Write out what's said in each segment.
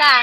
Tá.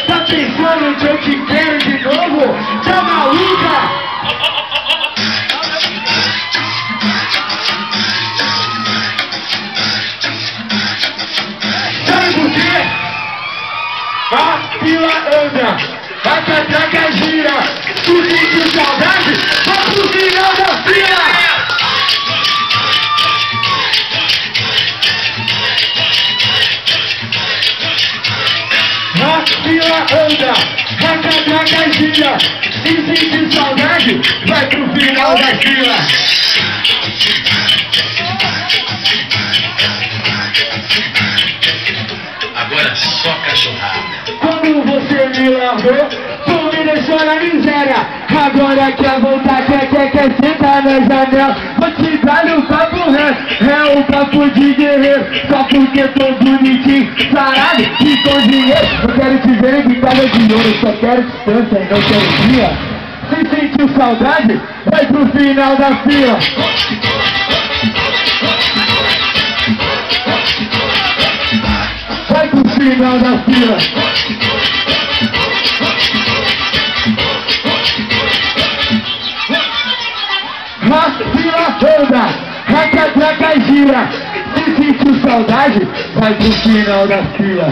Tá pensando que eu te quero de novo? Tá maluca? Sabe por quê? A fila anda, a catraca gira. Tu sente saudade? Vai pro final da fila! A fila anda, a catraca gira. Se sentir saudade, vai pro final da fila. Agora só cachorrada. Quando você me largou, tu me deixou na miséria. Agora quer voltar, quer sentar na janela. Vou te dar o papo reto, é o papo de guerreiro. Só porque tô bonitinho, sarado e com dinheiro. Eu quero te ver em guitarra de ouro, só quero distância e não quero dia. Se sentiu saudade, vai pro final da fila. Vai pro final da fila. A fila anda, a catraca gira. Se sentiu saudade, vai pro final da fila.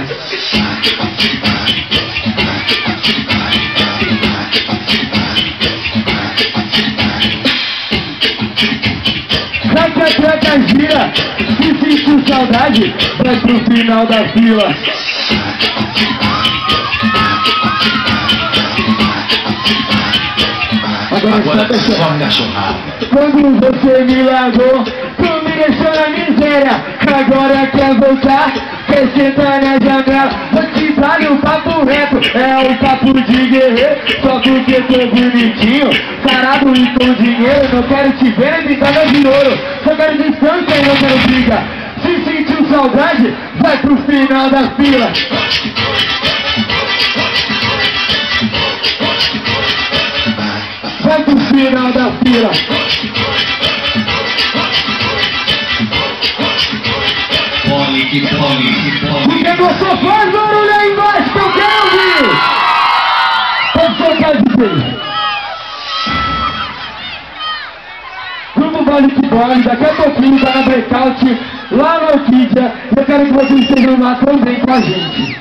A catraca gira. Se sentiu saudade, vai pro final da fila. Agora só cachorrada. Quando você me largou, tu me deixou na miséria. Agora quer voltar, quer sentar na janela. Vou te dar o papo reto, é o papo de guerreiro. Só porque tô bonitinho, sarado e com dinheiro. Não quero te ver em brincada de ouro, só quero distância e não quero briga. Se sentiu saudade, vai pro final da fila. Vai pro final da fila. Porque você faz barulho aí embaixo que eu quero ouvir. Pode tocar de vez. Grupo Bole, daqui a pouquinho tá na breakout lá na Orquídea. Eu quero que vocês estejam lá também com a gente.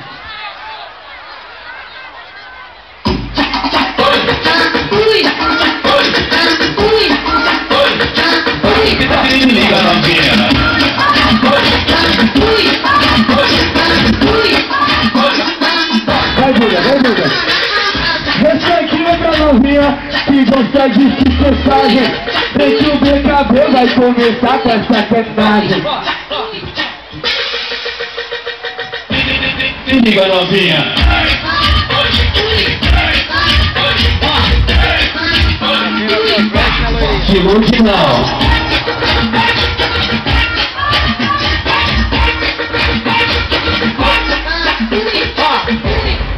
Liga, novinha. Vai, Duda. Esse aqui é pra novinha que gosta de sucessagem. Vem que o BKB vai começar com essa sacanagem. Se liga, novinha. Se ilude não.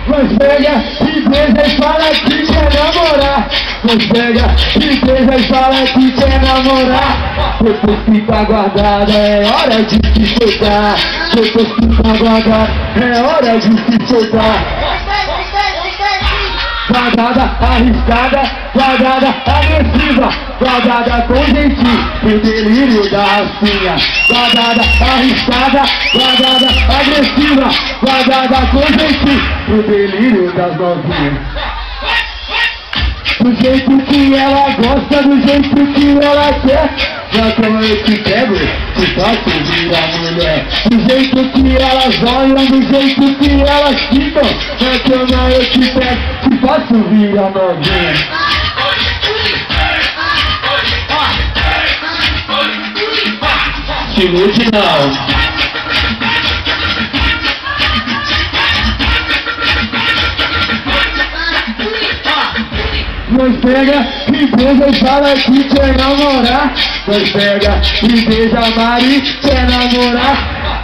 Mas pega e beija e fala que quer namorar. Nós pega e beija e fala que quer namorar. Depois que tá guardada é hora de se soltar. Depois que tá guardada é hora de se soltar. Guardada, arriscada, guardada, agressiva, guardada com jeitinho, o delírio da racinha. Guardada, arriscada, guardada, agressiva, guardada com jeitinho, o delírio das novinhas. Do jeito que ela gosta, do jeito que ela quer. Na cama eu te pego, te faço virar mulher. Do jeito que elas olham, do jeito que elas ficam. Na cama eu te pego, te faço virar novinha. Se ilude não. Nós pega e beija e fala que quer namorar. Nós pega e beija a Mari, quer namorar.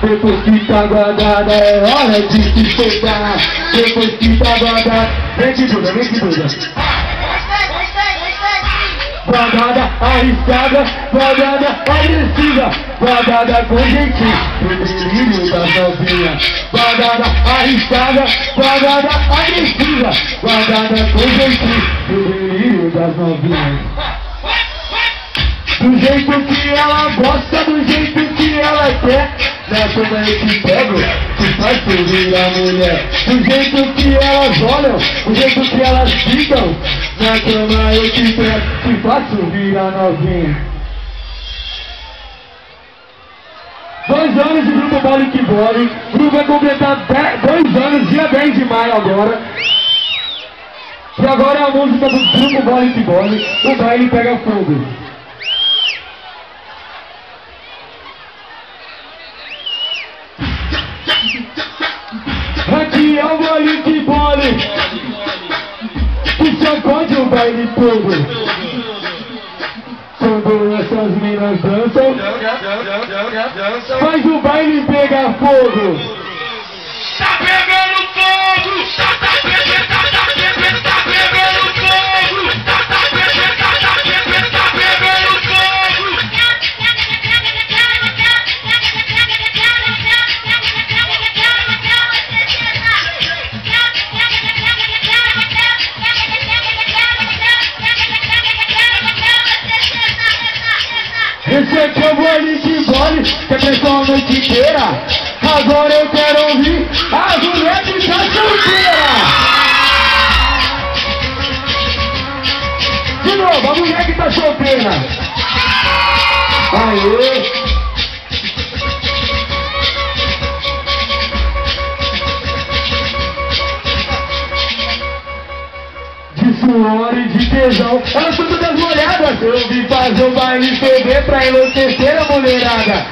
Depois que tá guardada é hora de se soltar. Depois que tá guardada, vem que dura, vem que dura. Guardada, arriscada, guardada, agressiva, guardada com jeitinho, o delírio da novinha. Guardada, arriscada, guardada, agressiva, guardada com jeitinho, o delírio das novinhas. Do jeito que ela gosta, do jeito que ela quer. Na cama eu te pego, te faço virar mulher. Do jeito que elas olham, do jeito que elas ficam. Na cama eu te pego, te faço virar novinha. 2 anos de grupo Bola que Bola. O grupo vai completar 2 anos, dia 10 de maio agora. E agora é a música do grupo Bola que Bola. O baile pega fogo. Aqui é o baile que bola, que sacode o baile todo. Quando essas minas dançam, faz o baile pegar fogo. Tá pegando fogo! Tá pegando fogo! Tá pegando fogo! Esse aqui é o baile de bola, que é pessoal a noite inteira. Agora eu quero ouvir as mulheres que tá solteira. De novo, a mulher que tá solteira. Aê! De suor e de tesão, elas são todas molhadas. Eu vim fazer o baile TV pra enlouquecer a mulherada.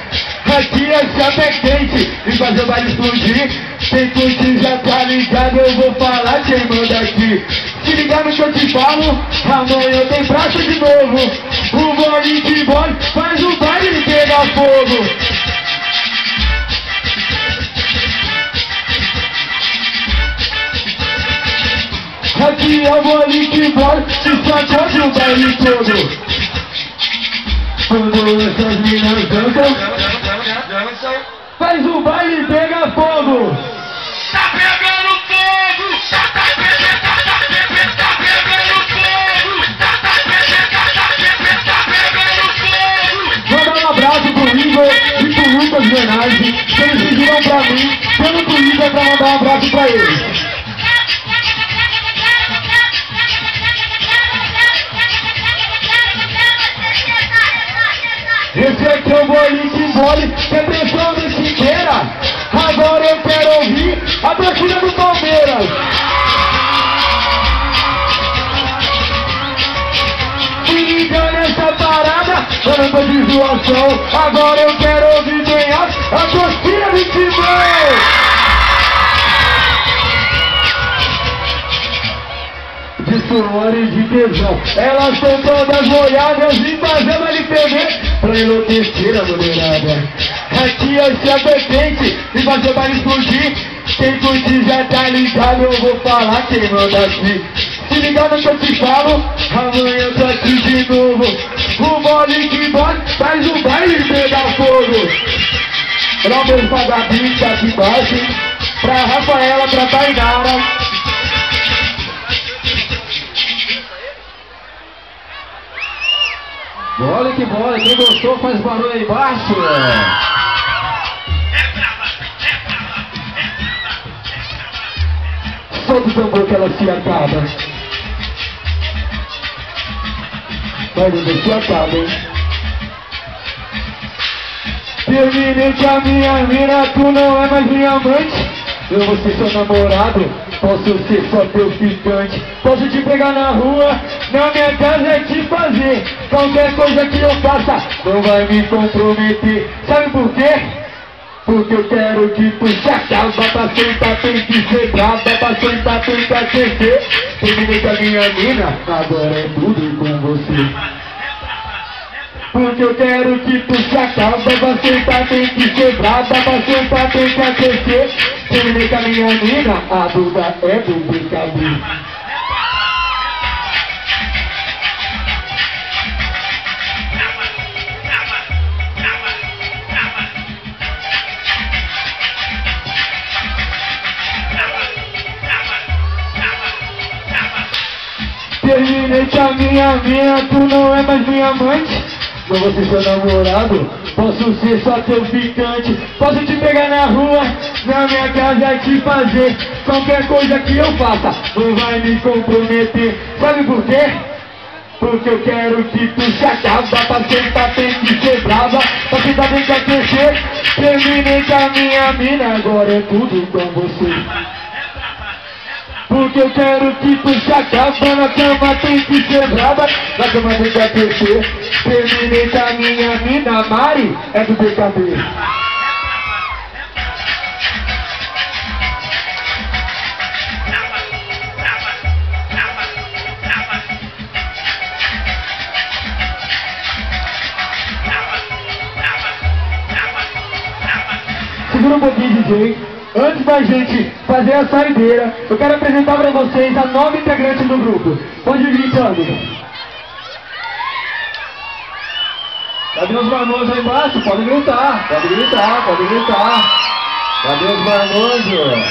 Aqui é chapa é quente, vim fazer o baile explodir. Quem curtir já tá ligado, eu vou falar quem manda aqui. Se ligar no que eu te falo, amanhã tem praça de novo. O baile de bola faz o baile pegar fogo. Aqui é o baile que bola, que sacode o baile todo. Quando essas minas dançam, faz o baile pegar fogo. Tá pegando fogo! Tá pegando fogo! Tá pegando fogo! Vou dar um abraço pro Igor e pro Lucas Bernardi, que eles pediram pra mim, pelo Twitter, pra mandar um abraço pra eles. Esse aqui é o baile que bola, que é pressão a noite inteira. Agora eu quero ouvir a torcida do Palmeiras. Se liga nessa parada, eu não tô de zoação. Agora eu quero ouvir bem a torcida do Timão. De suor e de tesão, elas estão todas molhadas e fazendo LPV pra enlouquecer a mulherada. Aqui é chapa é quente e fazer o baile explodir. Quem curtir já tá ligado, eu vou falar quem manda aqui. Se ligar no que eu te falo, Amanhã eu tô aqui de novo. O mole que bota, faz o baile pegar fogo. Pra um beijo pra Gabi que tá aqui embaixo. Pra Rafaela, pra Tainara. Bola que bola, quem gostou faz barulho aí embaixo. Solta o tambor que ela se acaba. Vai ver se acaba, hein? Terminei com a minha mina, tu não é mais minha amante. Eu vou ser seu namorado, posso ser só teu ficante. Posso te pegar na rua, na minha casa é te fazer. Qualquer coisa que eu faça, não vai me comprometer. Sabe por quê? Porque eu quero que tu se acaba. Pra sentar tem que ser brava, pra sentar tem que aquecer. Terminei com a minha mina, agora é tudo com você. Porque eu quero que tu se acaba. Pra sentar tem que ser brava, pra sentar tem que aquecer. Terminei com a minha mina, a dúvida é do brincadeira. Terminei com a minha mina, tu não é mais minha amante. Não vou ser seu namorado, posso ser só teu ficante. Posso te pegar na rua, na minha casa é te fazer. Qualquer coisa que eu faça, não vai me comprometer. Sabe por quê? Porque eu quero que tu se acaba. Pra sentar tem que ser brava, pra sentar tem que aquecer. Terminei com a minha mina, agora é tudo com você. Porque eu quero que tu se acaba. Na cama tem que ser brava, na cama tem que aquecer. Terminei com a minha mina, Mari, é do BKB. Segura um pouquinho, DJ. Antes da gente fazer a saideira, eu quero apresentar pra vocês a nova integrante do grupo. Pode vir, Thiago. Cadê os marmanjos aí embaixo? Pode gritar, pode gritar, pode gritar. Cadê os marmanjos?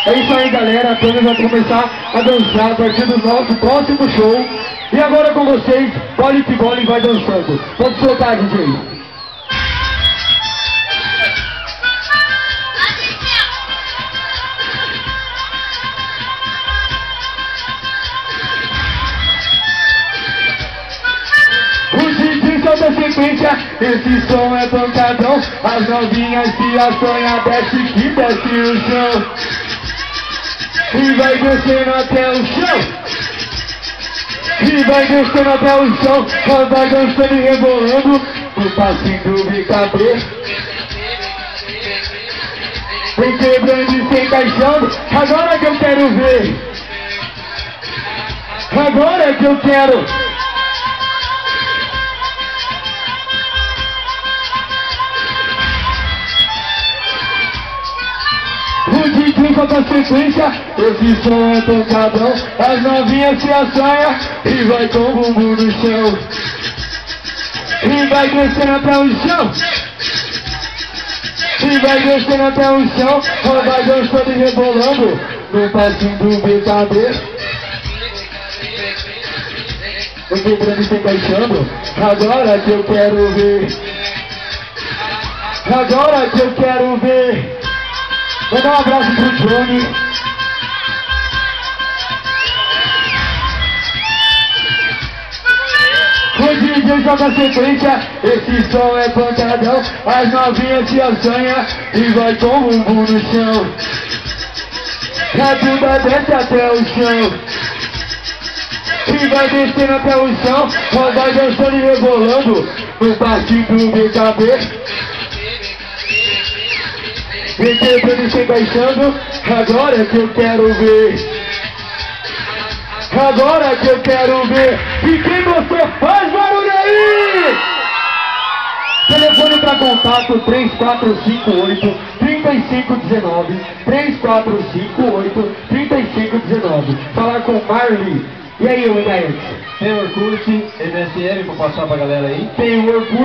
É isso aí, galera. A Tânia vai começar a dançar a partir do nosso próximo show. E agora com vocês, Bole que Bole vai dançando. Pode soltar, DJ. Da sequência, esse som é pancadão. As novinhas se assanham, desce que desce o chão. E vai descendo até o chão. E vai descendo até o chão. Só vai dançando e rebolando no passinho do BKB. Vem quebrando e se encaixando. Agora que eu quero ver. Agora que eu quero. O DJ com a sequência, esse som é pancadão. As novinhas se assanham e vai com o bumbum no chão. E vai descendo até o chão. E vai descendo até o chão. Ou vai dançando e rebolando no passinho do BKB. Eu quebrando e se encaixando. Agora que eu quero ver. Agora que eu quero ver. Vou dar um abraço pro Johnny. O DJ joga a sequência, esse som é pancadão. As novinhas se assanham e vai com o bumbum no chão. A bunda desce até o chão. E vai descendo até o chão. Só vai dançando e rebolando no passinho do BKB. Vem quebrando e se encaixando. Agora que eu quero ver. Agora que eu quero ver. E quem gostou, faz barulho aí! Telefone para contato 3458-3519. 3458-3519. Falar com Marley. E aí, Odair? Tem Orkut, MSN pra passar pra galera aí? Tem o Orkut.